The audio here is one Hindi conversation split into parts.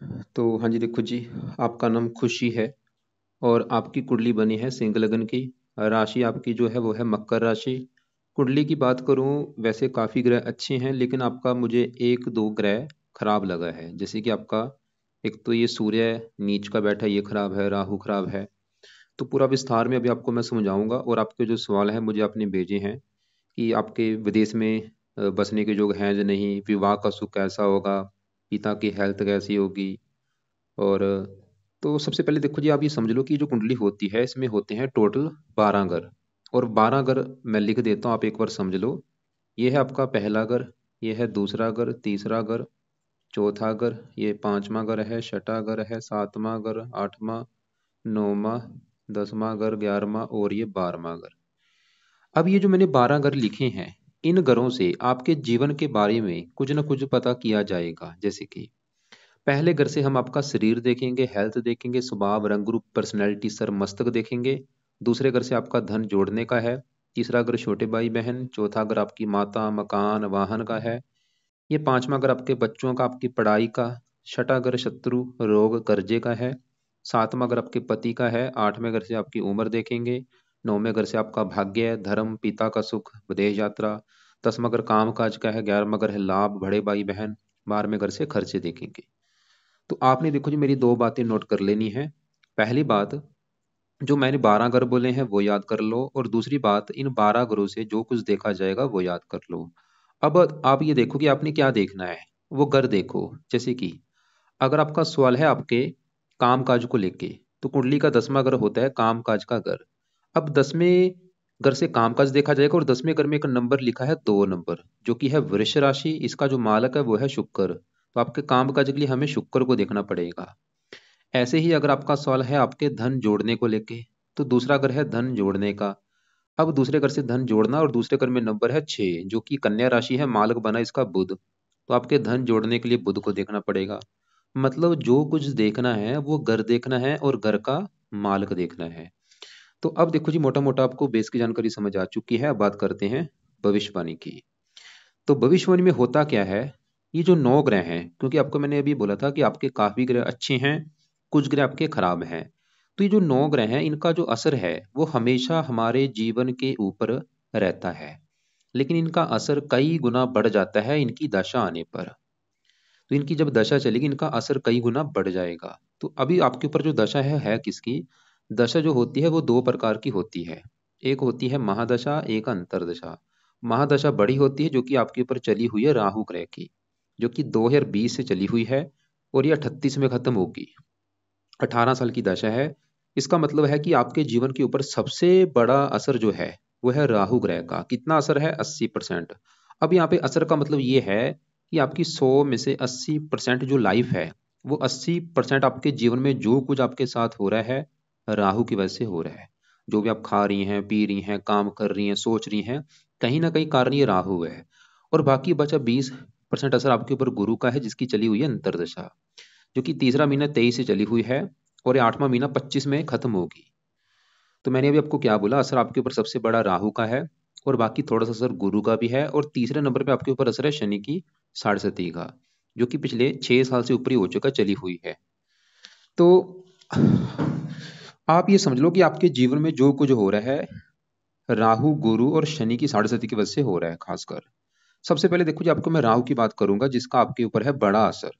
तो हाँ जी, देखो जी, आपका नाम खुशी है और आपकी कुंडली बनी है सिंह लगन की। राशि आपकी जो है वो है मकर राशि। कुंडली की बात करूं, वैसे काफ़ी ग्रह अच्छे हैं, लेकिन आपका मुझे एक दो ग्रह खराब लगा है। जैसे कि आपका एक तो ये सूर्य नीच का बैठा है, ये खराब है, राहु खराब है। तो पूरा विस्तार में अभी आपको मैं समझाऊंगा। और आपके जो सवाल है मुझे आपने भेजे हैं कि आपके विदेश में बसने के योग हैं या नहीं, विवाह का सुख कैसा होगा, पिता की हेल्थ कैसी होगी। और तो सबसे पहले देखो जी, आप ये समझ लो कि जो कुंडली होती है इसमें होते हैं टोटल 12 घर। और 12 घर मैं लिख देता हूँ, आप एक बार समझ लो। ये है आपका पहला घर, ये है दूसरा घर, तीसरा घर, चौथा घर, ये पांचवा घर है, छठा घर है, सातवां घर, आठवां, नौवां, 10वां घर, 11वां और ये 12वां घर। अब ये जो मैंने 12 घर लिखे हैं, इन घरों से आपके जीवन के बारे में कुछ ना कुछ पता किया जाएगा। जैसे कि पहले घर से हम आपका शरीर देखेंगे, हेल्थ देखेंगे, स्वभाव, रंग रूप, पर्सनैलिटी, सर मस्तक देखेंगे। दूसरे घर से आपका धन जोड़ने का है। तीसरा घर छोटे भाई बहन। चौथा घर आपकी माता, मकान, वाहन का है। ये पांचवा घर आपके बच्चों का, आपकी पढ़ाई का। छठा घर शत्रु, रोग, कर्जे का है। सातवां घर आपके पति का है। आठवें घर से आपकी उम्र देखेंगे। नौवें घर से आपका भाग्य, धर्म, पिता का सुख, विदेश यात्रा। 10वां घर काम काज का है। 11वां घर है लाभ, बड़े भाई बहन। 12वें घर से खर्चे देखेंगे। तो आपने देखो जी मेरी दो बातें नोट कर लेनी है। पहली बात, जो मैंने 12 घर बोले हैं वो याद कर लो, और दूसरी बात, इन 12 घरों से जो कुछ देखा जाएगा वो याद कर लो। अब आप ये देखो कि आपने क्या देखना है, वो घर देखो। जैसे कि अगर आपका सवाल है आपके काम काज को लेके, तो कुंडली का 10वां घर होता है काम काज का घर। अब 10वें घर से काम काज देखा जाएगा, और 10वें घर में एक नंबर लिखा है, 2 नंबर, जो कि है वृष राशि। इसका जो मालक है वो है शुक्र। तो आपके काम काज के लिए हमें शुक्र को देखना पड़ेगा। ऐसे ही अगर आपका सवाल है आपके धन जोड़ने को लेके, तो दूसरा घर है धन जोड़ने का। अब दूसरे घर से धन जोड़ना, और दूसरे घर में नंबर है 6, जो कि कन्या राशि है, मालक बना इसका बुध। तो आपके धन जोड़ने के लिए बुध को देखना पड़ेगा। मतलब जो कुछ देखना है वो घर देखना है और घर का मालक देखना है। तो अब देखो जी, मोटा मोटा आपको बेस की जानकारी समझ आ चुकी है। अब बात करते हैं भविष्यवाणी की। तो भविष्यवाणी में होता क्या है, ये जो 9 ग्रह हैं, क्योंकि आपको मैंने अभी बोला था कि आपके काफी ग्रह अच्छे हैं, कुछ ग्रह आपके खराब हैं। तो ये जो 9 ग्रह हैं, इनका जो असर है वो हमेशा हमारे जीवन के ऊपर रहता है। लेकिन इनका असर कई गुना बढ़ जाता है इनकी दशा आने पर। तो इनकी जब दशा चलेगी, इनका असर कई गुना बढ़ जाएगा। तो अभी आपके ऊपर जो दशा है किसकी? दशा जो होती है वो दो प्रकार की होती है। एक होती है महादशा, एक अंतरदशा। महादशा बड़ी होती है, जो कि आपके ऊपर चली हुई है राहु ग्रह की, जो कि 2020 से चली हुई है, और ये 38 में खत्म होगी। 18 साल की दशा है। इसका मतलब है कि आपके जीवन के ऊपर सबसे बड़ा असर जो है वो है राहु ग्रह का। कितना असर है? 80%। अब यहाँ पे असर का मतलब ये है कि आपकी 100 में से 80% जो लाइफ है, वो 80% आपके जीवन में जो कुछ आपके साथ हो रहा है, राहु की वजह से हो रहा है। जो भी आप खा रही हैं, पी रही हैं, काम कर रही हैं, सोच रही हैं, कहीं ना कहीं कारण ये राहु है। और बाकी बचा 20% असर आपके ऊपर गुरु का है, जिसकी चली हुई है अंतरदशा, जो कि तीसरा महीना 23 से चली हुई है, और ये 8वां महीना 25 में खत्म होगी। तो मैंने अभी आपको क्या बोला, असर आपके ऊपर सबसे बड़ा राहु का है, और बाकी थोड़ा सा असर गुरु का भी है, और तीसरे नंबर पे आपके ऊपर असर है शनि की साढ़े सती का, जो कि पिछले 6 साल से ऊपर ही हो चुका, चली हुई है। तो आप ये समझ लो कि आपके जीवन में जो कुछ हो रहा है, राहु, गुरु और शनि की साढ़े सती की वजह से हो रहा है खासकर। सबसे पहले देखो जी, आपको मैं राहु की बात करूंगा, जिसका आपके ऊपर है बड़ा असर।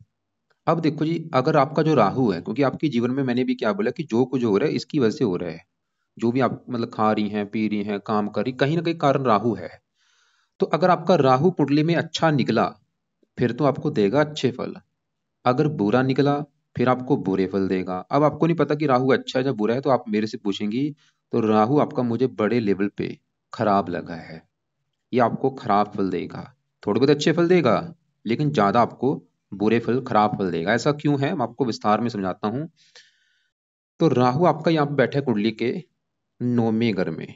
अब देखो जी, अगर आपका जो राहु है, क्योंकि आपके जीवन में मैंने भी क्या बोला कि जो कुछ हो रहा है इसकी वजह से हो रहा है। जो भी आप मतलब खा रही हैं, पी रही हैं, काम कर रही, कहीं ना कहीं कारण राहु है। तो अगर आपका राहु कुंडली में अच्छा निकला, फिर तो आपको देगा अच्छे फल। अगर बुरा निकला, फिर आपको बुरे फल देगा। अब आपको नहीं पता कि राहु अच्छा है या बुरा है, तो आप मेरे से पूछेंगी, तो राहु आपका मुझे बड़े लेवल पे खराब लगा है, ये आपको खराब फल देगा। थोड़े बहुत अच्छे फल देगा, लेकिन ज्यादा आपको बुरे फल, खराब फल देगा। ऐसा क्यों है, मैं आपको विस्तार में समझाता हूँ। तो राहु आपका यहाँ पे बैठा है कुंडली के 9वें घर में।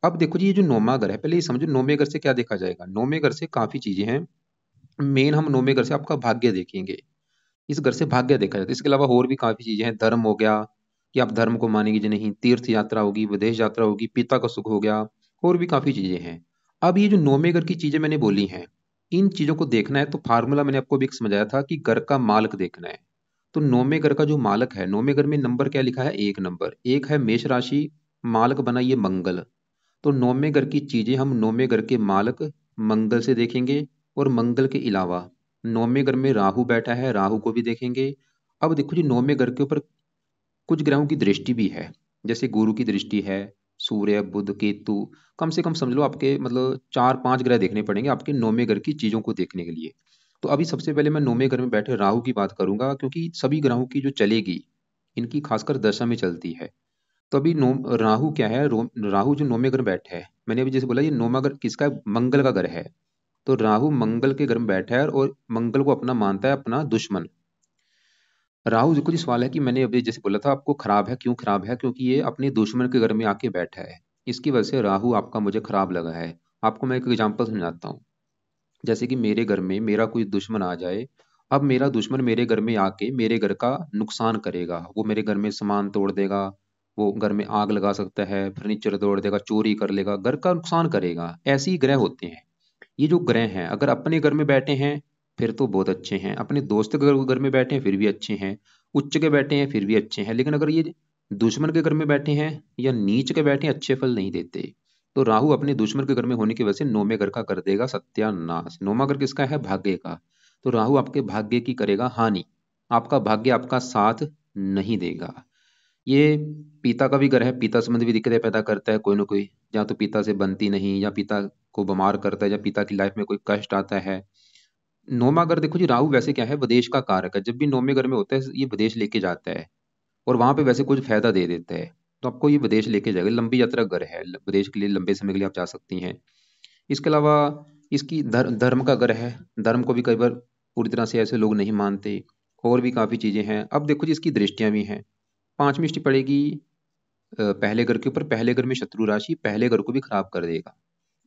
अब देखो जी, ये जो 9वां घर है, पहले ये समझो 9वें घर से क्या देखा जाएगा। 9वें घर से काफी चीजें हैं। मेन हम 9वें घर से आपका भाग्य देखेंगे। इस घर से भाग्य देखा जाता है। इसके अलावा और भी काफी चीजें हैं। धर्म हो गया, कि आप धर्म को मानेंगे या नहीं, तीर्थ यात्रा होगी, विदेश यात्रा होगी, पिता का सुख हो गया, और भी काफी चीजें हैं। अब ये जो 9वें घर की चीजें मैंने बोली हैं, इन चीजों को देखना है, तो फार्मूला मैंने आपको भी एक समझाया था कि घर का मालक देखना है। तो नौवें घर का जो मालक है, नौवें घर में नंबर क्या लिखा है, एक नंबर, एक है मेष राशि, मालक बना ये मंगल। तो नौवें घर की चीजें हम नौवें घर के मालक मंगल से देखेंगे, और मंगल के अलावा नौवें घर में राहु बैठा है, राहु को भी देखेंगे। अब देखो जी, नौवें घर के ऊपर कुछ ग्रहों की दृष्टि भी है, जैसे गुरु की दृष्टि है, सूर्य बुध केतु, कम से कम समझ लो आपके मतलब 4-5 ग्रह देखने पड़ेंगे आपके नौवें घर की चीजों को देखने के लिए। तो अभी सबसे पहले मैं नौवें घर में बैठे राहु की बात करूंगा, क्योंकि सभी ग्रहों की जो चलेगी इनकी खासकर दशा में चलती है। तो अभी राहु क्या है, राहु जो नौवें घर में बैठा है, मैंने अभी जैसे बोला ये नौवां घर किसका है? मंगल का घर है। तो राहु मंगल के घर में बैठा है और मंगल को अपना मानता है अपना दुश्मन। राहु देखो जी, सवाल है कि मैंने अभी जैसे बोला था आपको खराब है, क्यों खराब है? क्योंकि ये अपने दुश्मन के घर में आके बैठा है, इसकी वजह से राहु आपका मुझे खराब लगा है। आपको मैं एक एग्जांपल समझाता हूँ। जैसे कि मेरे घर में मेरा कोई दुश्मन आ जाए, अब मेरा दुश्मन मेरे घर में आके मेरे घर का नुकसान करेगा, वो मेरे घर में सामान तोड़ देगा, वो घर में आग लगा सकता है, फर्नीचर तोड़ देगा, चोरी कर लेगा, घर का नुकसान करेगा। ऐसे ही ग्रह होते हैं। ये जो ग्रह हैं अगर अपने घर में बैठे हैं फिर तो बहुत अच्छे हैं, अपने दोस्त के घर में बैठे हैं फिर भी अच्छे हैं, उच्च के बैठे हैं फिर भी अच्छे हैं, लेकिन अगर ये दुश्मन के घर में बैठे हैं या नीच के बैठे हैं अच्छे फल नहीं देते। तो राहु अपने दुश्मन के घर में होने की वजह से नौवें घर का कर देगा सत्यानाश। नौवां घर किसका है? भाग्य का। तो राहु आपके भाग्य की करेगा हानि, आपका भाग्य आपका साथ नहीं देगा। ये पिता का भी घर है, पिता संबंधी भी दिक्कतें पैदा करता है कोई ना कोई, या तो पिता से बनती नहीं, या पिता को बीमार करता है, या पिता की लाइफ में कोई कष्ट आता है। नौवां घर देखो जी, राहु वैसे क्या है, विदेश का कारक है। जब भी नौवें घर में होता है ये विदेश लेके जाता है, और वहां पे वैसे कुछ फायदा दे देता है। तो आपको ये विदेश लेके जाएगा, लंबी यात्रा घर है, विदेश के लिए लंबे समय के लिए आप जा सकती हैं। इसके अलावा इसकी धर्म का घर है, धर्म को भी कई बार पूरी तरह से ऐसे लोग नहीं मानते। और भी काफी चीजें हैं। अब देखो जी, इसकी दृष्टियां भी हैं। पांचवी दृष्टि पड़ेगी पहले घर के ऊपर, पहले घर में शत्रु राशि पहले घर को भी खराब कर देगा।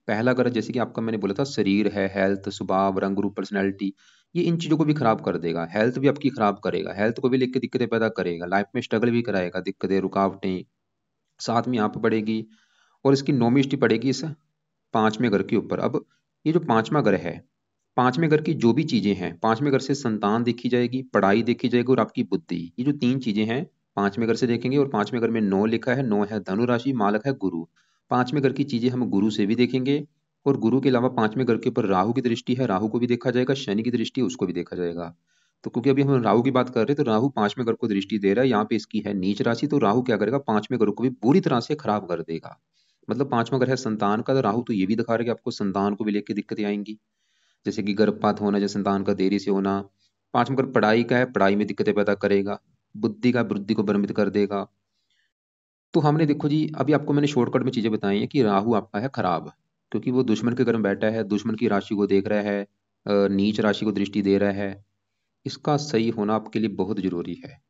पहला घर जैसे कि आपका मैंने बोला था शरीर है, हेल्थ, स्वभाव, रंग रूप, पर्सनैलिटी, ये इन चीजों को भी खराब कर देगा। हेल्थ भी आपकी खराब करेगा, हेल्थ को भी लेकर दिक्कतें पैदा करेगा, लाइफ में स्ट्रगल भी कराएगा, दिक्कतें रुकावटें साथ में यहाँ पे पड़ेगी। और इसकी नौवीं दृष्टि पड़ेगी इस पांचवें घर के ऊपर। अब ये जो पांचवा घर है, पांचवें घर की जो भी चीजें हैं, पांचवें घर से संतान देखी जाएगी, पढ़ाई देखी जाएगी, और आपकी बुद्धि, ये जो तीन चीजें हैं पांचवें घर से देखेंगे। और पांचवें घर में 9 लिखा है, 9 है धनु राशि, मालक है गुरु। पांचवें घर की चीजें हम गुरु से भी देखेंगे, और गुरु के अलावा पांचवें घर के ऊपर राहु की दृष्टि है, राहु को भी देखा जाएगा, शनि की दृष्टि है, उसको भी देखा जाएगा। तो क्योंकि अभी हम राहु की बात कर रहे हैं, तो राहु पांचवें घर को दृष्टि दे रहा है, यहाँ पे इसकी है नीच राशि। तो राहु क्या करेगा, पांचवें घर को भी पूरी तरह से खराब कर देगा। मतलब पांचवा घर है संतान का, तो राहु तो ये भी दिखा रहा है कि आपको संतान को भी लेकर दिक्कतें आएंगी, जैसे कि गर्भपात होना, जैसे संतान का देरी से होना। पांचवा घर पढ़ाई का है, पढ़ाई में दिक्कतें पैदा करेगा, बुद्धि का, बुद्धि को भ्रमित कर देगा। तो हमने देखो जी, अभी आपको मैंने शॉर्टकट में चीजें बताई हैं कि राहु आपका है खराब, क्योंकि वो दुश्मन के घर में बैठा है, दुश्मन की राशि को देख रहा है, नीच राशि को दृष्टि दे रहा है। इसका सही होना आपके लिए बहुत जरूरी है।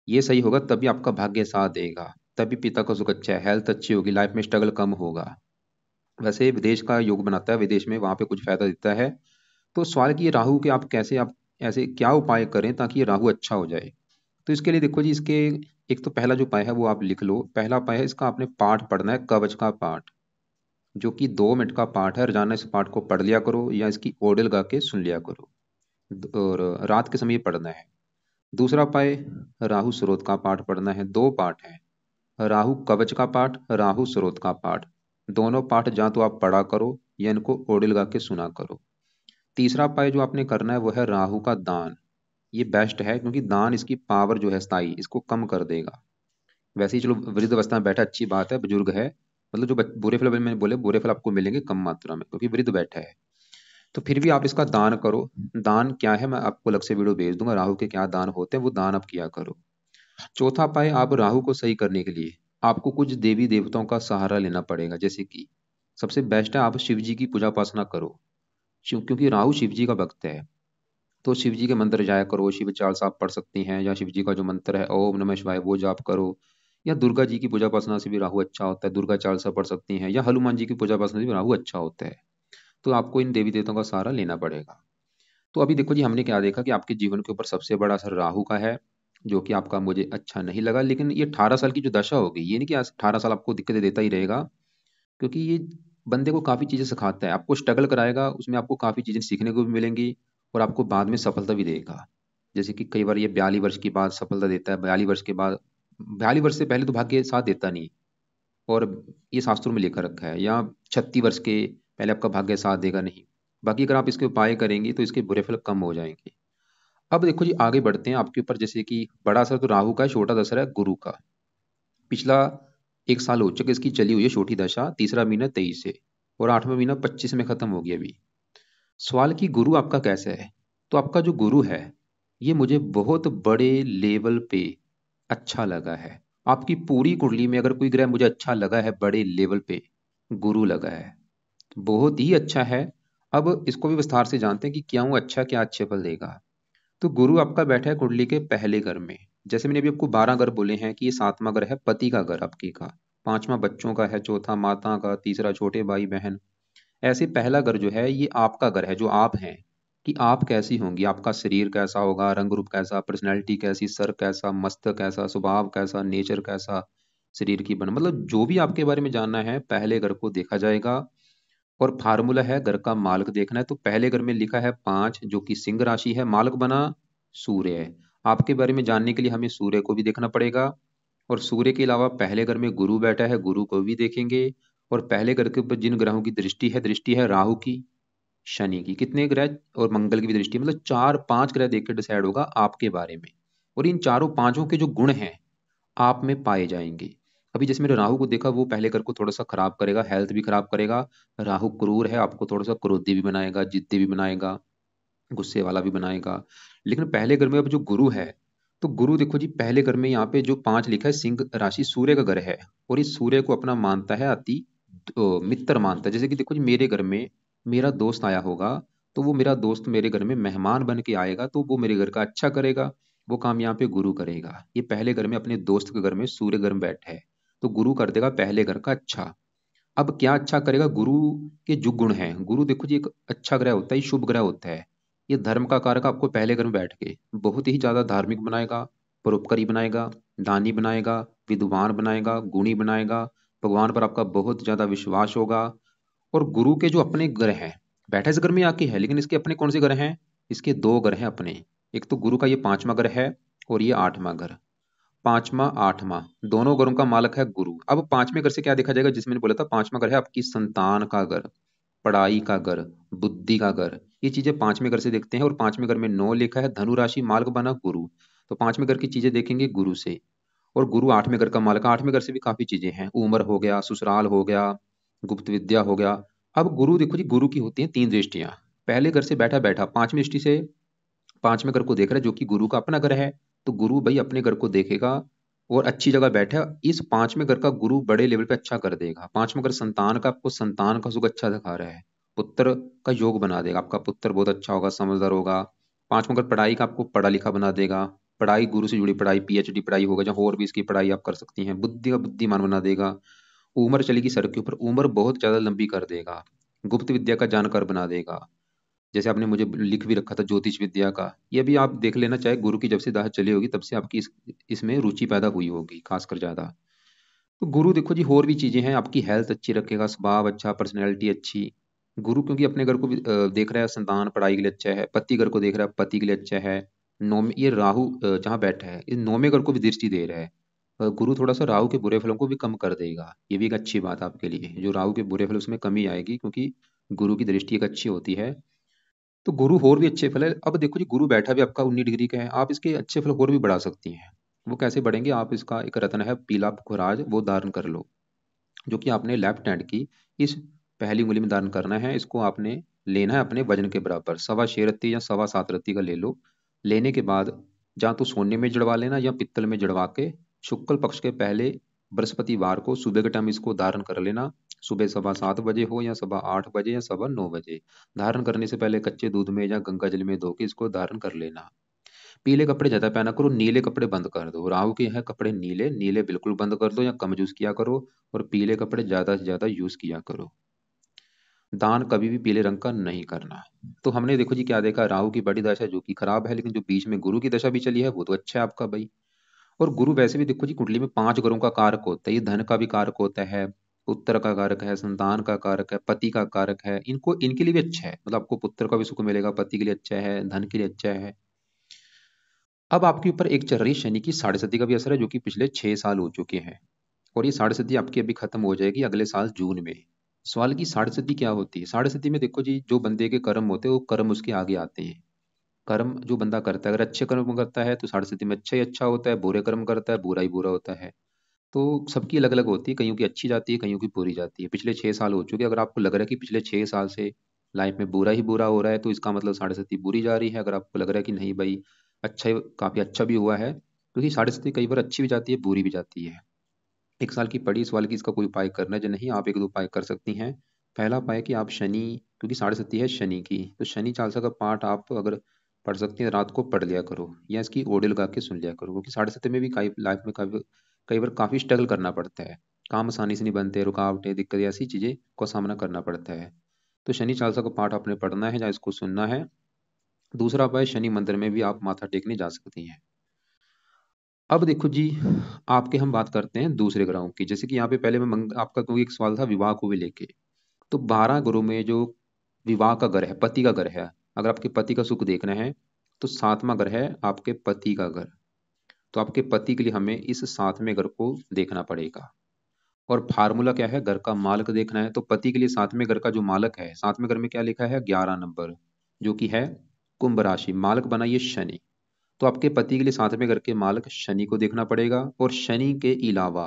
ये सही होगा तभी आपका भाग्य साथ देगा, तभी पिता का सुख अच्छा है, हेल्थ अच्छी होगी, लाइफ में स्ट्रगल कम होगा। वैसे विदेश का योग बनाता है, विदेश में वहां पे कुछ फायदा देता है। तो सवाल है कि ये राहु के आप कैसे, आप ऐसे क्या उपाय करें ताकि ये राहु अच्छा हो जाए। तो इसके लिए देखो जी, इसके एक तो पहला जो उपाय है वो आप लिख लो। पहला उपाय है, इसका आपने पाठ पढ़ना है, कवच का पाठ, जो कि 2 मिनट का पाठ है। रोजाना इस पाठ को पढ़ लिया करो, या इसकी ऑडियो गा के सुन लिया करो, और रात के समय ये पढ़ना है। दूसरा उपाय, राहु स्रोत का पाठ पढ़ना है। 2 पाठ है, राहु कवच का पाठ, राहु स्रोत का पाठ। दोनों पाठ या तो आप पढ़ा करो, या इनको ऑडियो गा के सुना करो। तीसरा उपाय जो आपने करना है वो है राहु का दान। ये बेस्ट है, क्योंकि दान इसकी पावर जो है स्थाई, इसको कम कर देगा। वैसे ही चलो वृद्ध अवस्था में बैठा अच्छी बात है, बुजुर्ग है, मतलब जो बुरे फल मैंने बोले, बुरे फल आपको मिलेंगे कम मात्रा में, क्योंकि वृद्ध बैठा है। तो फिर भी आप इसका दान करो। दान क्या है, मैं आपको अलग से वीडियो भेज दूंगा, राहु के क्या दान होते हैं, वो दान आप किया करो। चौथा उपाय, आप राहु को सही करने के लिए आपको कुछ देवी देवताओं का सहारा लेना पड़ेगा। जैसे कि सबसे बेस्ट है, आप शिव जी की पूजा उपासना करो। शिव, क्योंकि राहु शिव जी का भक्त है। तो शिव जी के मंत्र जाया करो, शिव चालीसा आप पढ़ सकती हैं, या शिव जी का जो मंत्र है ओम नमः शिवाय वो जाप करो। या दुर्गा जी की पूजा उपासना से भी राहु अच्छा होता है, दुर्गा चालीसा पढ़ सकती हैं, या हनुमान जी की पूजा उपासना से भी राहु अच्छा होता है। तो आपको इन देवी देवताओं का सहारा लेना पड़ेगा। तो अभी देखो जी, हमने क्या देखा कि आपके जीवन के ऊपर सबसे बड़ा असर राहु का है, जो कि आपका मुझे अच्छा नहीं लगा। लेकिन ये 18 साल की जो दशा होगी, ये नहीं कि 18 साल आपको दिक्कतें देता ही रहेगा, क्योंकि ये बंदे को काफी चीजें सिखाता है, आपको स्ट्रगल कराएगा, उसमें आपको काफी चीजें सीखने को भी मिलेंगी, और आपको बाद में सफलता भी देगा। जैसे कि कई बार ये 42 वर्ष के बाद सफलता देता है, 42 वर्ष के बाद, 42 वर्ष से पहले तो भाग्य साथ देता नहीं, और ये शास्त्रों में लिखा रखा है, या 36 वर्ष के पहले आपका भाग्य साथ देगा नहीं। बाकी अगर आप इसके उपाय करेंगे तो इसके बुरे फल कम हो जाएंगे। अब देखो जी, आगे बढ़ते हैं आपके ऊपर। जैसे कि बड़ा असर तो राहु का है, छोटा असर है गुरु का। पिछला 1 साल हो चुका इसकी चली हुई है छोटी दशा, तीसरा महीना 23 से, और 8वां महीना 25 में खत्म हो गया अभी। सवाल कि गुरु आपका कैसा है? तो आपका जो गुरु है, ये मुझे बहुत बड़े लेवल पे अच्छा लगा है। आपकी पूरी कुंडली में अगर कोई ग्रह मुझे अच्छा लगा है बड़े लेवल पे, गुरु लगा है, बहुत ही अच्छा है। अब इसको भी विस्तार से जानते हैं कि क्या वो अच्छा, क्या अच्छे फल देगा। तो गुरु आपका बैठा है कुंडली के पहले घर में। जैसे मैंने अभी आपको 12 घर बोले हैं कि ये 7वां घर है पति का घर आपकी का, 5वां बच्चों का है, चौथा माता का, तीसरा छोटे भाई बहन। ऐसे पहला घर जो है ये आपका घर है, जो आप हैं, कि आप कैसी होंगी, आपका शरीर कैसा होगा, रंग रूप कैसा, पर्सनैलिटी कैसी, सर कैसा, मस्तक कैसा, स्वभाव कैसा, नेचर कैसा, शरीर की बन, मतलब जो भी आपके बारे में जानना है पहले घर को देखा जाएगा। और फार्मूला है घर का मालक देखना है, तो पहले घर में लिखा है 5 जो कि सिंह राशि है, मालक बना सूर्य है। आपके बारे में जानने के लिए हमें सूर्य को भी देखना पड़ेगा, और सूर्य के अलावा पहले घर में गुरु बैठा है, गुरु को भी देखेंगे। और पहले घर के ऊपर जिन ग्रहों की दृष्टि है राहु की, शनि की, कितने ग्रह, और मंगल की भी दृष्टि, मतलब 4-5 ग्रह देख के डिसाइड होगा आपके बारे में। और इन चारों पांचों के जो गुण हैं आप में पाए जाएंगे। अभी जैसे मेरे राहु को देखा, वो पहले घर को थोड़ा सा खराब करेगा, हेल्थ भी खराब करेगा। राहु क्रूर है, आपको थोड़ा सा क्रोधी भी बनाएगा, जिद्दी भी बनाएगा, गुस्से वाला भी बनाएगा। लेकिन पहले घर में अब जो गुरु है, तो गुरु देखो जी, पहले घर में यहाँ पे जो 5 लिखा है, सिंह राशि सूर्य का घर है, और इस सूर्य को अपना मानता है अति मित्र मानता है। जैसे कि देखो जी, मेरे घर में मेरा दोस्त आया होगा, तो वो मेरा दोस्त मेरे घर में मेहमान बन के आएगा, तो वो मेरे घर का अच्छा करेगा, वो काम यहाँ पे गुरु करेगा। ये पहले घर में अपने दोस्त के घर में सूर्य घर में बैठा है, तो गुरु कर देगा पहले घर का अच्छा। अब क्या अच्छा करेगा गुरु, के जो गुण हैं, गुरु देखो जी एक अच्छा ग्रह होता है, ये शुभ ग्रह होता है। ये धर्म का कारक आपको पहले घर में बैठ के बहुत ही ज्यादा धार्मिक बनाएगा, परोपकारी बनाएगा, दानी बनाएगा, विद्वान बनाएगा, गुणी बनाएगा, भगवान पर आपका बहुत ज्यादा विश्वास होगा। और गुरु के जो अपने ग्रह हैं, बैठा इस घर में आके है, लेकिन इसके अपने कौन से ग्रह हैं? इसके 2 ग्रह हैं अपने। एक तो गुरु का ये 5वां ग्रह है, और ये 8वां घर। 5वां 8वां दोनों घरों का मालक है गुरु। अब 5वें घर से क्या देखा जाएगा, जिसमें मैंने बोला था 5वां घर है आपकी संतान का घर, पढ़ाई का घर, बुद्धि का घर। ये चीजें 5वें घर से देखते हैं, और 5वें घर में 9 लिखा है, धनु राशि, मालक बना गुरु। तो 5वें घर की चीजें देखेंगे गुरु से। और गुरु 8वें घर का मालक, 8वें घर से भी काफी चीजें हैं, उम्र हो गया, ससुराल हो गया, गुप्त विद्या हो गया। अब गुरु देखो जी, गुरु की होती हैं 3 दृष्टियां। पहले घर से बैठा बैठा 5वीं दृष्टि से 5वें घर को देख रहा है, जो कि गुरु का अपना घर है। तो गुरु भाई अपने घर को देखेगा, और अच्छी जगह बैठा है, इस 5वें घर का गुरु बड़े लेवल पे अच्छा कर देगा। 5वां घर संतान का, आपको संतान का सुख अच्छा दिखा रहा है, पुत्र का योग बना देगा, आपका पुत्र बहुत अच्छा होगा, समझदार होगा। 5वां घर पढ़ाई का, आपको पढ़ा लिखा बना देगा, पढ़ाई गुरु से जुड़ी पढ़ाई, पीएचडी पढ़ाई होगा, जहाँ और भी इसकी पढ़ाई आप कर सकती हैं। बुद्धि का बुद्धिमान बना देगा। उम्र चलेगी सर के ऊपर, उम्र बहुत ज्यादा लंबी कर देगा। गुप्त विद्या का जानकार बना देगा, जैसे आपने मुझे लिख भी रखा था ज्योतिष विद्या का, ये भी आप देख लेना, चाहे गुरु की जब से दाह चली होगी तब से आपकी इसमें रुचि पैदा हुई होगी खासकर ज्यादा। तो गुरु देखो जी, और भी चीजें हैं, आपकी हेल्थ अच्छी रखेगा, स्वभाव अच्छा, पर्सनैलिटी अच्छी। गुरु क्योंकि अपने घर को भी देख रहा है, संतान पढ़ाई के लिए अच्छा है, पति घर को देख रहा है, पति के लिए अच्छा है। नौवें ये राहु जहाँ बैठा है, इस 9वें घर को भी दृष्टि दे रहा है। गुरु थोड़ा सा राहु के बुरे फलों को भी कम कर देगा, ये भी एक अच्छी बात है आपके लिए, जो राहु के बुरे फल उसमें कमी आएगी, क्योंकि गुरु की दृष्टि एक अच्छी होती है। तो गुरु और भी अच्छे फल है। अब देखो जी, गुरु बैठा भी आपका 19 डिग्री का है, आप इसके अच्छे फल और भी बढ़ा सकती हैं। वो कैसे बढ़ेंगे? आप इसका एक रत्न है पीला पुखराज, वो धारण कर लो, जो कि आपने लेफ्ट हैंड की इस पहली उंगली में धारण करना है। इसको आपने लेना है अपने वजन के बराबर, 6.25 रत्ती या 7.25 रत्ती का ले लो। लेने के बाद ਜਾਂ तो सोने में जड़वा लेना, या पित्तल में जड़वा के शुक्ल पक्ष के पहले बृहस्पतिवार को सुबह के टाइम इसको धारण कर लेना। सुबह 7:15 बजे हो, या 8:15 बजे, या 9:15 बजे। धारण करने से पहले कच्चे दूध में या गंगा जल में धो के इसको धारण कर लेना। पीले कपड़े ज्यादा पहना करो, नीले कपड़े बंद कर दो। राहु के हैं कपड़े नीले, नीले बिल्कुल बंद कर दो या कम यूज किया करो, और पीले कपड़े ज्यादा से ज्यादा यूज किया करो। दान कभी भी पीले रंग का नहीं करना। तो हमने देखो जी क्या देखा, राहु की बड़ी दशा जो कि खराब है, लेकिन जो बीच में गुरु की दशा भी चली है वो तो अच्छा है आपका भाई। और गुरु वैसे भी देखो जी, कुंडली में 5 घरों का कारक होता है, ये धन का भी कारक होता है, पुत्र का कारक है, संतान का कारक है, पति का कारक है। इनको इनके लिए भी अच्छा है, मतलब आपको पुत्र का भी सुख मिलेगा, पति के लिए अच्छा है, धन के लिए अच्छा है। अब आपके ऊपर एक चल रही है शनि की साढ़े सती का भी असर है, जो कि पिछले 6 साल हो चुके हैं, और ये साढ़े सती आपकी अभी खत्म हो जाएगी अगले साल जून में। सवाल की साढ़े सती क्या होती है? साढ़े सती में देखो जी, जो बंदे के कर्म होते हैं वो कर्म उसके आगे आते हैं। कर्म जो बंदा करता है, अगर अच्छे कर्म करता है तो साढ़े सती में अच्छा ही अच्छा होता है, बुरे कर्म करता है बुरा ही बुरा होता है। तो सबकी अलग अलग होती है, कईयों की अच्छी जाती है, कईयों की बुरी जाती है। पिछले 6 साल हो चुके हैं, अगर आपको लग रहा है कि पिछले 6 साल से लाइफ में बुरा ही बुरा हो रहा है, तो इसका मतलब साढ़े सती बुरी जा रही है। अगर आपको लग रहा है कि नहीं भाई, अच्छा काफी अच्छा भी हुआ है, क्योंकि साढ़े सती कई बार अच्छी भी जाती है बुरी भी जाती है। 1 साल की पड़ी सवाल की इसका कोई उपाय करना है जो नहीं, आप एक दो उपाय कर सकती हैं। पहला उपाय कि आप शनि, क्योंकि साढ़े सती है शनि की, तो शनि चालीसा का पाठ आप अगर पढ़ सकती हैं रात को पढ़ लिया करो, या इसकी ऑडियो लगा के सुन लिया करो, क्योंकि साढ़े सती में भी कई लाइफ में कई बार काफ़ी स्ट्रगल करना पड़ता है। काम आसानी से नहीं बनते, रुकावटें दिक्कत ऐसी चीज़ें को सामना करना पड़ता है। तो शनि चालीसा का पाठ आपने पढ़ना है या इसको सुनना है। दूसरा उपाय, शनि मंदिर में भी आप माथा टेकने जा सकती हैं। अब देखो जी, आपके हम बात करते हैं दूसरे ग्रहों की, जैसे कि यहाँ पे पहले मैं आपका कोई एक सवाल था विवाह को भी लेके। तो 12 ग्रहों में जो विवाह का घर है, पति का घर है, अगर आपके पति का सुख देखना है तो 7वां घर है आपके पति का घर। तो आपके पति के लिए हमें इस 7वें घर को देखना पड़ेगा। और फार्मूला क्या है? घर का मालक देखना है। तो पति के लिए 7वें घर का जो मालक है, 7वें घर में क्या लिखा है? 11 नंबर, जो कि है कुंभ राशि, मालक बनाइए शनि। तो आपके पति के लिए 7वें घर के मालक शनि को देखना पड़ेगा। और शनि के अलावा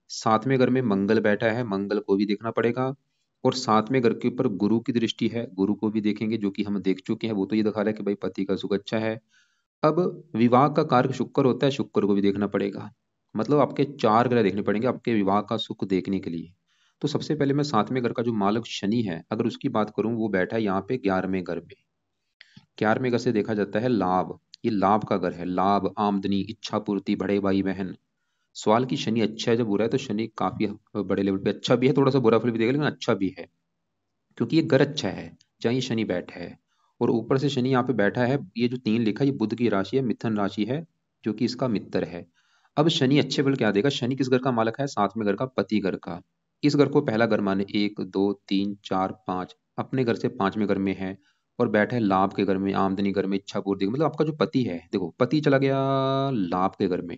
7वें घर में मंगल बैठा है, मंगल को भी देखना पड़ेगा। और 7वें घर के ऊपर गुरु की दृष्टि है, गुरु को भी देखेंगे, जो कि हम देख चुके हैं। वो तो ये दिखा रहा है कि भाई पति का सुख अच्छा है। अब विवाह का कारक शुक्र होता है, शुक्र को भी देखना पड़ेगा। मतलब आपके 4 ग्रह देखने पड़ेंगे आपके विवाह का सुख देखने के लिए। तो सबसे पहले मैं 7वें घर का जो मालक शनि है, अगर उसकी बात करूं, वो बैठा है यहाँ पे 11वें घर में। 11वें घर से देखा जाता है लाभ, ये लाभ का घर है। लाभ, आमदनी, इच्छा पूर्ति, बड़े भाई बहन। सवाल की शनि अच्छा है जब बुरा है, तो शनि काफी बड़े लेवल पे अच्छा भी है, थोड़ा सा बुरा फल भी देगा, लेकिन अच्छा भी है, क्योंकि ये घर अच्छा है जहाँ ये शनि बैठा है। और ऊपर से शनि यहाँ पे बैठा है, ये जो 3 लिखा है ये बुध की राशि है, मिथुन राशि है, जो कि इसका मित्र है। अब शनि अच्छे बल क्या देगा? शनि किस घर का मालक है? 7वें घर का, पति घर का। इस घर को पहला घर माने, 1 2 3 4 5, अपने घर से 5वें घर में है। और बैठा है लाभ के घर में, आमदनी घर में, इच्छा पूर्ति, मतलब आपका जो पति है, देखो पति चला गया लाभ के घर में,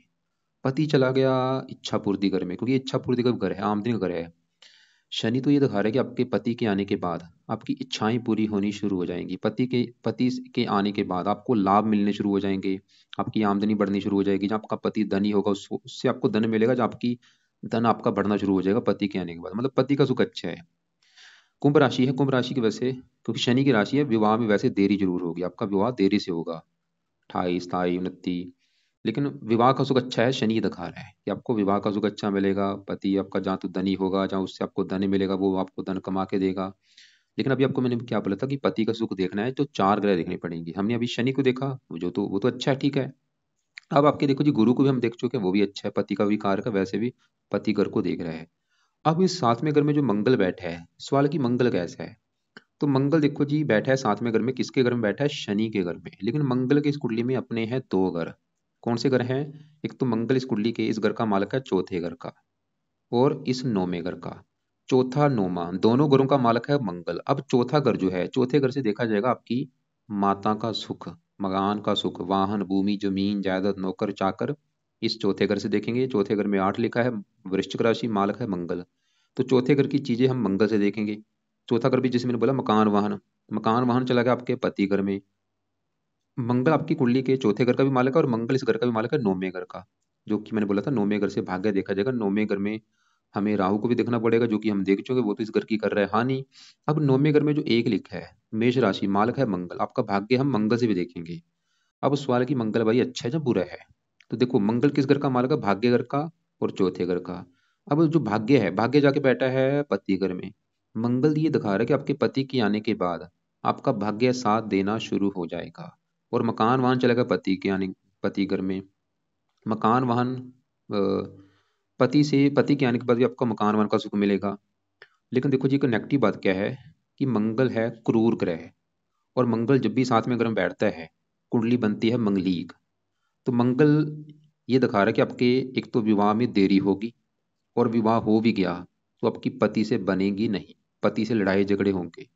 पति चला गया इच्छा पूर्ति घर में, क्योंकि इच्छा पूर्ति का घर है, आमदनी का घर है। शनि तो ये दिखा रहा है कि आपके पति के आने के बाद आपकी इच्छाएं पूरी होनी शुरू हो जाएंगी। पति के आने के बाद आपको लाभ मिलने शुरू हो जाएंगे, आपकी आमदनी बढ़नी शुरू हो जाएगी। जहाँ आपका पति धनी होगा उससे आपको धन मिलेगा, जहाँ आपकी धन आपका बढ़ना शुरू हो जाएगा पति के आने के बाद, मतलब पति का सुख अच्छा है। कुंभ राशि है, कुंभ राशि की वजह से, क्योंकि शनि की राशि है, विवाह में वैसे देरी जरूर होगी, आपका विवाह देरी से होगा, 28 27 29। लेकिन विवाह का सुख अच्छा है, शनि दिखा रहा है कि आपको विवाह का सुख अच्छा मिलेगा। पति आपका जहाँ तो धनी होगा, जहाँ उससे आपको धन मिलेगा, वो आपको धन कमा के देगा। लेकिन अभी आपको मैंने क्या बोला था कि पति का सुख देखना है तो 4 ग्रह देखने पड़ेंगे। हमने अभी शनि को देखा, वो तो अच्छा है, ठीक है। अब आपके देखो जी, गुरु को भी हम देख चुके हैं, वो भी अच्छा है, पति का भी कारक है, वैसे भी पति घर को देख रहा है। अब इस 7वें घर में जो मंगल बैठा है, सवाल की मंगल कैसा है? तो मंगल देखो जी बैठा है 7वें घर में, किसके घर में बैठा है? शनि के घर में। लेकिन मंगल के इस कुंडली में अपने हैं 2 घर। कौन से घर हैं? एक तो मंगल इस कुंडली के इस घर का मालक है चौथे घर का, और इस 9वें घर का। चौथा नौमा दोनों घरों का मालक है मंगल। अब चौथा घर जो है, चौथे घर से देखा जाएगा आपकी माता का सुख, मकान का सुख, वाहन, भूमि, जमीन, जायदाद, नौकर चाकर। इस चौथे घर से देखेंगे। चौथे घर में 8 लिखा है, वृश्चिक राशि, मालक है मंगल। तो चौथे घर की चीजें हम मंगल से देखेंगे। चौथा घर भी जैसे मैंने बोला मकान वाहन, मकान वाहन चला गया आपके पति घर में। मंगल आपकी कुंडली के चौथे घर का भी मालक है, और मंगल इस घर का भी मालक है 9वें घर का, जो कि मैंने बोला था 9वें घर से भाग्य देखा जाएगा। 9वें घर में हमें राहु को भी देखना पड़ेगा, जो कि हम देख चुके, वो तो इस घर की कर रहा है हानि। अब 9वें घर में जो 1 लिखा है, मेष राशि, मालक है मंगल, आपका भाग्य हम मंगल से भी देखेंगे। अब सवाल है कि मंगल भाई अच्छा है या बुरा है? तो देखो मंगल किस घर का मालक है? भाग्य घर का और चौथे घर का। अब जो भाग्य है, भाग्य जाके बैठा है पति घर में। मंगल ये दिखा रहा है कि आपके पति के आने के बाद आपका भाग्य साथ देना शुरू हो जाएगा। और मकान वाहन चलेगा पति घर में। मकान वाहन पति के आने के बाद भी आपको मकान वाहन का सुख मिलेगा। लेकिन देखो जी, एक नेगेटिव बात क्या है कि मंगल है क्रूर ग्रह, और मंगल जब भी साथ में अगर में बैठता है, कुंडली बनती है मंगलीक। तो मंगल ये दिखा रहा है कि आपके एक तो विवाह में देरी होगी, और विवाह हो भी गया तो आपकी पति से बनेगी नहीं, पति से लड़ाई झगड़े होंगे।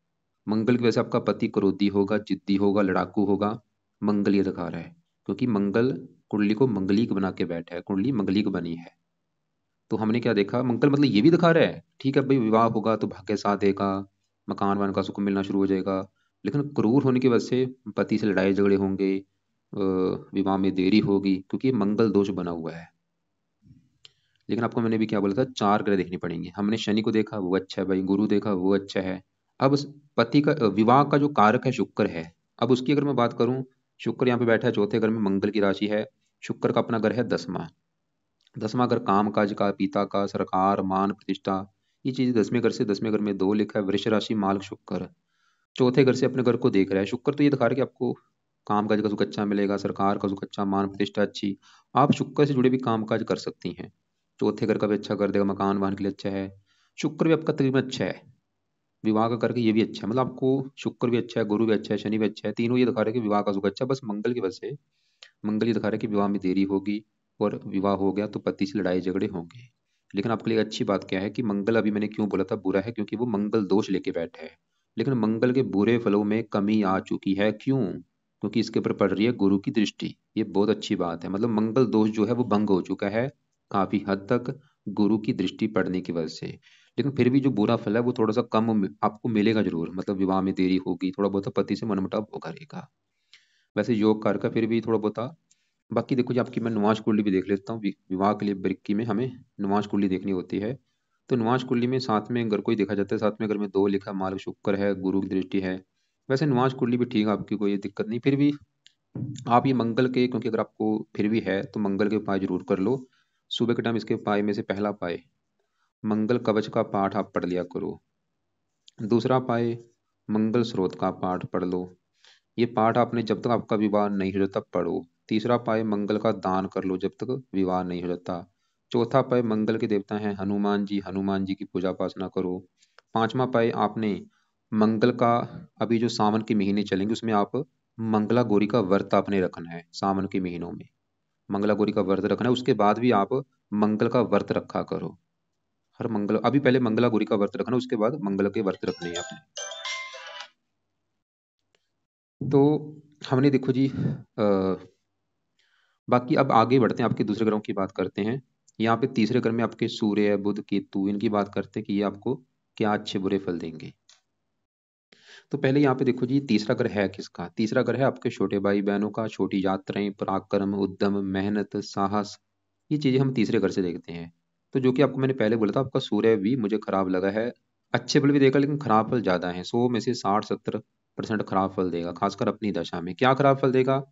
मंगल की वजह से आपका पति क्रोधी होगा, जिद्दी होगा, लड़ाकू होगा। मंगल ये दिखा रहा है। क्योंकि मंगल कुंडली को मंगलिक बना के बैठा है, कुंडली मंगलिक बनी है। तो हमने क्या देखा, मंगल मतलब ये भी दिखा रहा है ठीक है भाई विवाह होगा तो भाग्य साथ देगा, मकान वान का सुख मिलना शुरू हो जाएगा, लेकिन क्रूर होने की वजह से पति से लड़ाई झगड़े होंगे, विवाह में देरी होगी, क्योंकि मंगल दोष बना हुआ है। लेकिन आपको मैंने भी क्या बोला था, चार ग्रह देखने पड़ेंगे। हमने शनि को देखा वो अच्छा है भाई, गुरु देखा वो अच्छा है। अब पति का विवाह का जो कारक है शुक्र है। अब उसकी अगर मैं बात करूं, शुक्र यहाँ पे बैठा है चौथे घर में, मंगल की राशि है, शुक्र का अपना घर है 10वां। 10वां घर काम काज का, पिता का, सरकार, मान प्रतिष्ठा, ये चीजें 10वें घर से, 10वें घर में दो लिखा है, वृष राशि माल शुक्र चौथे घर से अपने घर को देख रहा है। शुक्र तो ये दिखा रहा है कि आपको काम काज का सुख अच्छा मिलेगा, सरकार का सुख अच्छा, मान प्रतिष्ठा अच्छी, आप शुक्र से जुड़े भी काम काज कर सकती हैं। चौथे घर का भी अच्छा कर देगा, मकान वाहन के लिए अच्छा है। शुक्र भी आपका तकरीबन अच्छा है, विवाह का करके ये भी अच्छा है, मतलब आपको शुक्र भी अच्छा है, गुरु भी अच्छा है, शनि भी अच्छा है, तीनों ये दिखा रहे हैं कि विवाह का सुख अच्छा है। बस मंगल की वजह से, मंगल ये दिखा रहा है कि विवाह में देरी होगी, और विवाह हो गया तो पति से लड़ाई झगड़े होंगे। लेकिन आपके लिए अच्छी बात क्या है कि मंगल, अभी मैंने क्यों बोला था बुरा है, क्योंकि वो मंगल दोष लेके बैठा है। लेकिन मंगल के बुरे फलों में कमी आ चुकी है, क्यों? क्योंकि इसके ऊपर पड़ रही है गुरु की दृष्टि। ये बहुत अच्छी बात है, मतलब मंगल दोष जो है वो भंग हो चुका है काफी हद तक, गुरु की दृष्टि पड़ने की वजह से। लेकिन फिर भी जो बुरा फल है वो थोड़ा सा कम आपको मिलेगा जरूर, मतलब विवाह में देरी होगी, थोड़ा बहुत पति से मनमुटाव होगा रहेगा। वैसे योग कार का फिर भी थोड़ा बहुत। बाकी देखो जी, आपकी मैं नुमाश कुंडली भी देख लेता हूँ। विवाह के लिए बरिक्की में हमें नुमाश कुंडली देखनी होती है। तो नुमाश कुंडली में सातवें घर को ही देखा जाता है, सातवें घर में दो लिखा, मार्ग शुक्र है, गुरु की दृष्टि है। वैसे नुमाश कुंडली भी ठीक है, आपकी कोई दिक्कत नहीं। फिर भी आप ये मंगल के, क्योंकि अगर आपको फिर भी है तो मंगल के उपाय जरूर कर लो। सुबह के टाइम इसके उपाय में से पहला उपाय, मंगल कवच का पाठ आप पढ़ लिया करो। दूसरा उपाय, मंगल स्रोत का पाठ पढ़ लो। ये पाठ आपने जब तक आपका विवाह नहीं हो जाता पढ़ो। तीसरा पाए, मंगल का दान कर लो जब तक विवाह नहीं हो जाता। चौथा पाए, मंगल के देवता हैं हनुमान जी, हनुमान जी की पूजा उपासना करो। पांचवा पाए, आपने मंगल का, अभी जो सावन के महीने चलेंगे उसमें आप मंगला गौरी का व्रत आपने रखना है। सावन के महीनों में मंगला गौरी का व्रत रखना है, उसके बाद भी आप मंगल का व्रत रखा करो। हर मंगल, अभी पहले मंगला गौरी का व्रत रखना, उसके बाद मंगल के व्रत रखने हैं आपने। तो हमने देखो जी, बाकी अब आगे बढ़ते हैं, आपके दूसरे ग्रहों की बात करते हैं। यहाँ पे तीसरे ग्रह में आपके सूर्य, बुध, केतु, इनकी बात करते हैं कि ये आपको क्या अच्छे बुरे फल देंगे। तो पहले यहाँ पे देखो जी, तीसरा ग्रह है किसका? तीसरा ग्रह है आपके छोटे भाई बहनों का। छोटी यात्राएं, पराक्रम, उद्यम, मेहनत, साहस, ये चीजें हम तीसरे घर से देखते हैं। तो जो कि आपको मैंने पहले बोला था, आपका सूर्य भी मुझे खराब लगा है। अच्छे फल भी देगा लेकिन खराब फल ज्यादा है, 100 में से 60-70% खराब फल देगा, खासकर अपनी दशा में। क्या खराब फल देगा?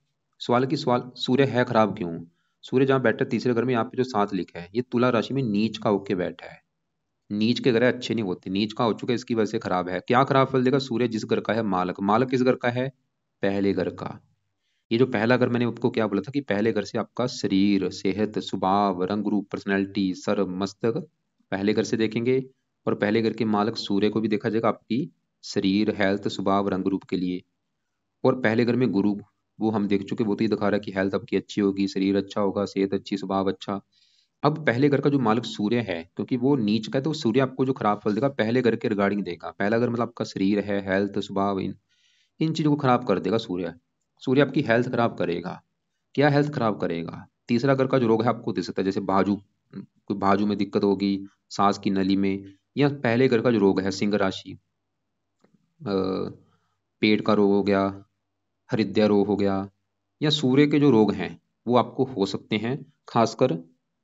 सवाल की सवाल, सूर्य है खराब क्यों? सूर्य जहाँ बैठा है तीसरे घर में, यहाँ पे जो 7 लिखा है, ये तुला राशि में नीच का होके बैठा है। नीच के ग्रह अच्छे नहीं होते, नीच का हो चुका है, इसकी वजह से खराब है। क्या खराब फल देगा? सूर्य जिस घर का है मालक, मालक किस घर का है? पहले घर का। ये जो पहला घर, मैंने आपको क्या बोला था कि पहले घर से आपका शरीर, सेहत, स्वभाव, रंग रूप, पर्सनैलिटी, सर, मस्तक पहले घर से देखेंगे। और पहले घर के मालक सूर्य को भी देखा जाएगा आपकी शरीर, हेल्थ, स्वभाव, रंग रूप के लिए। और पहले घर में गुरु, वो हम देख चुके, वो तो ये दिखा रहा है कि हेल्थ आपकी अच्छी होगी, शरीर अच्छा होगा, सेहत अच्छी, स्वभाव अच्छा। अब पहले घर का जो मालिक सूर्य है, क्योंकि वो नीच का है, तो सूर्य आपको जो खराब फल देगा पहले घर के रिगार्डिंग देगा। पहला घर मतलब आपका शरीर है, हेल्थ, स्वभाव, इन चीजों को खराब कर देगा सूर्य। सूर्य आपकी हेल्थ खराब करेगा। क्या हेल्थ खराब करेगा? तीसरा घर का जो रोग है आपको दे सकता है, जैसे बाजू, कोई बाजू में दिक्कत होगी, सांस की नली में। या पहले घर का जो रोग है, सिंह राशि, पेट का रोग हो गया, हृदय रोग हो गया, या सूर्य के जो रोग हैं वो आपको हो सकते हैं, खासकर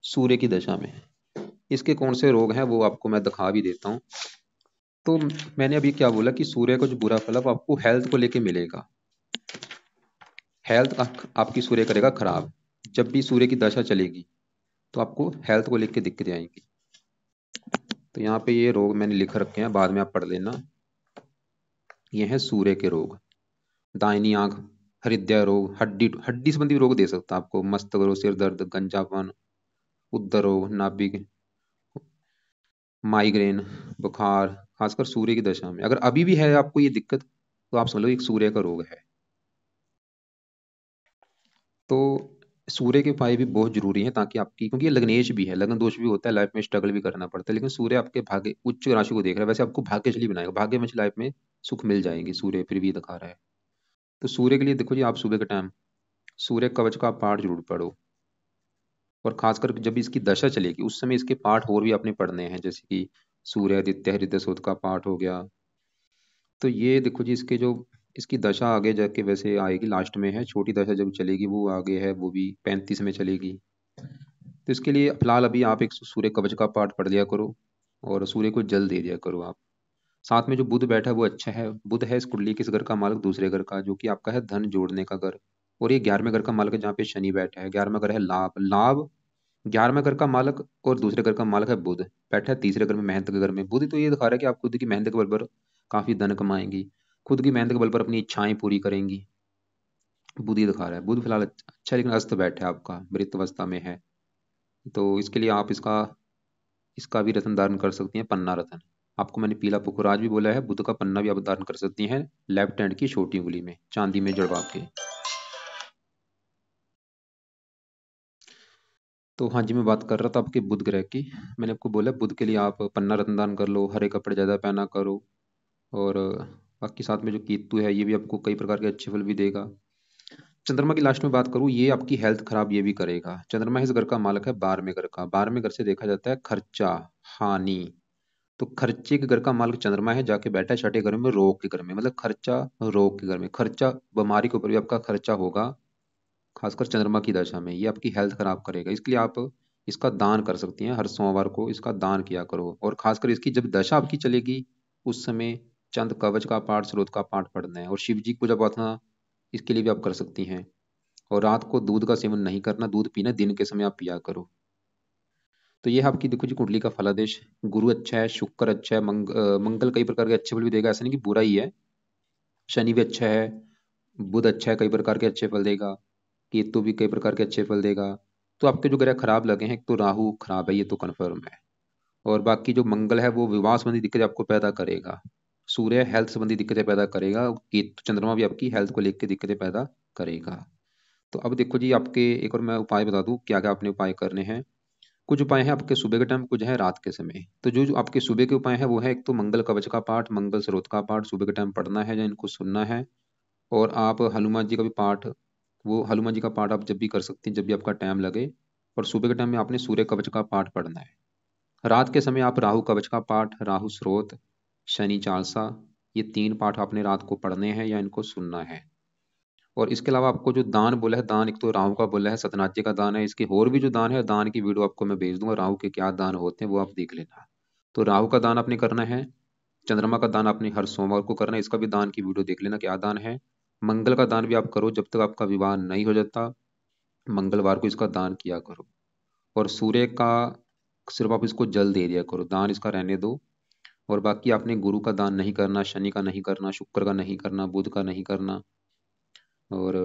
सूर्य की दशा में। इसके कौन से रोग हैं वो आपको मैं दिखा भी देता हूँ। तो मैंने अभी क्या बोला कि सूर्य का जो बुरा फल है वो आपको हेल्थ को लेके मिलेगा। हेल्थ आपकी सूर्य करेगा खराब। जब भी सूर्य की दशा चलेगी तो आपको हेल्थ को लेके दिक्कतें आएंगी। तो यहाँ पे ये रोग मैंने लिख रखे हैं, बाद में आप पढ़ लेना। ये है सूर्य के रोग। दाहिनी आंख, हृदय रोग, हड्डी हड्डी संबंधी रोग दे सकता है आपको, मस्तक रोग, सिर दर्द, गंजापन, उदर रोग, नाभिक, माइग्रेन, बुखार, खासकर सूर्य की दशा में। अगर अभी भी है आपको ये दिक्कत तो आप समझ लो एक सूर्य का रोग है। तो सूर्य के उपाय भी बहुत जरूरी है, ताकि आपकी, क्योंकि ये लग्नेश भी है, लग्न दोष भी होता है, लाइफ में स्ट्रगल भी करना पड़ता है। लेकिन सूर्य आपके भाग्य, उच्च राशि को देख रहा है, वैसे आपको भाग्यशाली बनाएगा, भाग्यवंश लाइफ में सुख मिल जाएंगे, सूर्य फिर भी दिखा रहा है। तो सूर्य के लिए देखो जी, आप सुबह के टाइम सूर्य कवच का पाठ जरूर पढ़ो। और खासकर जब इसकी दशा चलेगी उस समय इसके पाठ और भी आपने पढ़ने हैं, जैसे कि सूर्य आदित्य हृदय सूक्त का पाठ हो गया। तो ये देखो जी, इसके जो इसकी दशा आगे जाके वैसे आएगी, लास्ट में है, छोटी दशा जब चलेगी वो आगे है, वो भी 35 में चलेगी। तो इसके लिए फिलहाल अभी आप एक सूर्य कवच का पाठ पढ़ लिया करो और सूर्य को जल दे दिया करो आप। साथ में जो बुध बैठा है वो अच्छा है, बुध है इस कुंडली के इस घर का मालक, दूसरे घर का, जो कि आपका है धन जोड़ने का घर। और ये 11वें घर का मालक है, जहाँ पे शनि बैठा है। 11वां घर है लाभ, लाभ 11वें घर का मालक, और दूसरे घर का मालक है बुध, बैठा है तीसरे घर में, मेहनत के घर में। बुध तो ये दिखा रहा है कि आप खुद की मेहनत के बल पर काफी धन कमाएंगी, खुद की मेहनत के बल पर अपनी इच्छाएं पूरी करेंगी। बुध ही दिखा रहा है। बुध फिलहाल अच्छा है, लेकिन अस्त बैठा है आपका, मृत अवस्था में है। तो इसके लिए आप इसका इसका भी रत्न धारण कर सकती हैं, पन्ना रत्न। आपको मैंने पीला पुखराज भी बोला है, बुध का पन्ना भी आप धारण कर सकती हैं, लेफ्ट हैंड की छोटी उंगली में चांदी में जड़वा के। तो हाँ जी, मैं बात कर रहा था आपके बुध ग्रह की। मैंने आपको बोला बुध के लिए आप पन्ना रत्न दान कर लो, हरे कपड़े ज़्यादा पहना करो। और बाकी साथ में जो केतु है ये भी आपको कई प्रकार के अच्छे फल भी देगा। चंद्रमा की लास्ट में बात करूँ, ये आपकी हेल्थ खराब ये भी करेगा। चंद्रमा इस घर का मालक है 12वें घर का। 12वें घर से देखा जाता है खर्चा, हानि। तो खर्चे के घर का मालिक चंद्रमा है, जाके बैठा है छठे घर में, रोग के घर में, मतलब खर्चा रोग के घर में, खर्चा बीमारी के ऊपर भी आपका खर्चा होगा। खासकर चंद्रमा की दशा में ये आपकी हेल्थ खराब करेगा। इसके लिए आप इसका दान कर सकती हैं, हर सोमवार को इसका दान किया करो। और खासकर इसकी जब दशा आपकी चलेगी उस समय चंद कवच का पाठ, स्रोत का पाठ पढ़ना है। और शिव जी की पूजा प्रार्थना इसके लिए भी आप कर सकती हैं। और रात को दूध का सेवन नहीं करना, दूध पीना दिन के समय आप पिया करो। तो ये है आपकी देखो जी कुंडली का फलादेश। गुरु अच्छा है, शुक्र अच्छा है, मंगल कई प्रकार के अच्छे फल भी देगा, ऐसा नहीं कि बुरा ही है। शनि भी अच्छा है, बुध अच्छा है, कई प्रकार के अच्छे फल देगा। केतु भी कई प्रकार के अच्छे फल देगा। तो आपके जो ग्रह खराब लगे हैं, एक तो राहु खराब है, ये तो कन्फर्म है। और बाकी जो मंगल है वो विवाह संबंधी दिक्कतें आपको पैदा करेगा। सूर्य हेल्थ संबंधी दिक्कतें पैदा करेगा। केतु चंद्रमा भी आपकी हेल्थ को लेकर दिक्कतें पैदा करेगा। तो अब देखो जी, आपके एक और मैं उपाय बता दूं क्या क्या आपने उपाय करने हैं। कुछ उपाय हैं आपके सुबह के टाइम, कुछ है रात के समय। तो जो जो आपके सुबह के उपाय हैं वो है, एक तो मंगल कवच का पाठ, मंगल स्रोत का पाठ सुबह के टाइम पढ़ना है या इनको सुनना है। और आप हनुमान जी का भी पाठ, वो हनुमान जी का पाठ आप जब भी कर सकते हैं जब भी आपका टाइम लगे। और सुबह के टाइम में आपने सूर्य कवच का पाठ पढ़ना है। रात के समय आप राहु कवच का पाठ, राहु स्रोत, शनि चालीसा, ये 3 पाठ आपने रात को पढ़ने हैं या इनको सुनना है। और इसके अलावा आपको जो दान बोला है, दान एक तो राहु का बोला है, सतनाट्य का दान है। इसके और भी जो दान है, दान की वीडियो आपको मैं भेज दूंगा, राहु के क्या दान होते हैं वो आप देख लेना। तो राहु का दान आपने करना है, चंद्रमा का दान आपने हर सोमवार को करना है, इसका भी दान की वीडियो देख लेना क्या दान है। मंगल का दान भी आप करो, जब तक आपका विवाह नहीं हो जाता मंगलवार को इसका दान किया करो। और सूर्य का सिर्फ आप इसको जल दे दिया करो, दान इसका रहने दो। और बाकी आपने गुरु का दान नहीं करना, शनि का नहीं करना, शुक्र का नहीं करना, बुध का नहीं करना। और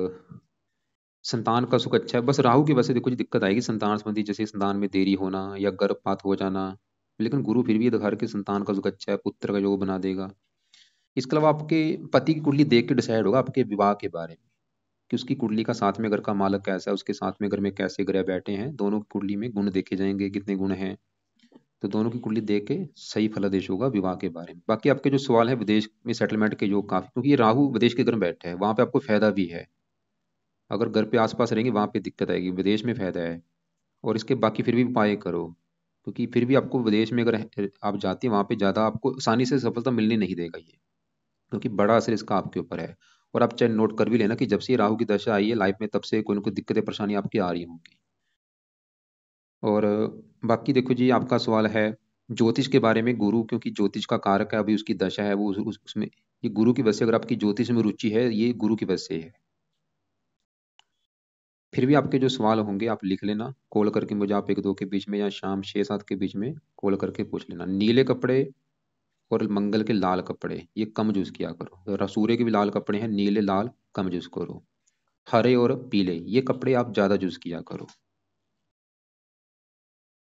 संतान का सुख अच्छा है, बस राहु की वजह से देखो जी दिक्कत आएगी संतान संबंधी, जैसे संतान में देरी होना या गर्भपात हो जाना। लेकिन गुरु फिर भी ये दिखा रहा है कि संतान का सुख अच्छा है, पुत्र का योग बना देगा। इसके अलावा आपके पति की कुंडली देख के डिसाइड होगा आपके विवाह के बारे में, कि उसकी कुंडली का साथ में घर का मालक कैसा है, उसके साथ में घर में कैसे ग्रह बैठे हैं, दोनों की कुंडली में गुण देखे जाएंगे, कितने गुण हैं। तो दोनों की कुंडली देख के सही फलादेश होगा विवाह के बारे में। बाकी आपके जो सवाल है विदेश में सेटलमेंट के योग काफी, क्योंकि ये राहु विदेश के घर में बैठा है, वहां पे आपको फायदा भी है। अगर घर पे आसपास रहेंगे वहां पे दिक्कत आएगी, विदेश में फायदा है। और इसके बाकी फिर भी उपाय करो, क्योंकि फिर भी आपको विदेश में अगर आप जाती हैं वहां पे ज़्यादा आपको आसानी से सफलता मिलने नहीं देगा ये, क्योंकि बड़ा असर इसका आपके ऊपर है। और आप चाहे नोट कर भी लेना कि जब से ये राहु की दशा आई है लाइफ में, तब से कोई ना कोई दिक्कतें परेशानी आपकी आ रही होंगी। और बाकी देखो जी, आपका सवाल है ज्योतिष के बारे में। गुरु क्योंकि ज्योतिष का कारक है, अभी उसकी दशा है वो उसमें, ये गुरु की वजह से, अगर आपकी ज्योतिष में रुचि है ये गुरु की वजह से है। फिर भी आपके जो सवाल होंगे आप लिख लेना कॉल करके मुझे, आप 1-2 के बीच में या शाम 6-7 के बीच में कॉल करके पूछ लेना। नीले कपड़े और मंगल के लाल कपड़े ये कम यूज किया करो। सूर्य के भी लाल कपड़े हैं, नीले लाल कम यूज करो। हरे और पीले ये कपड़े आप ज्यादा यूज किया करो।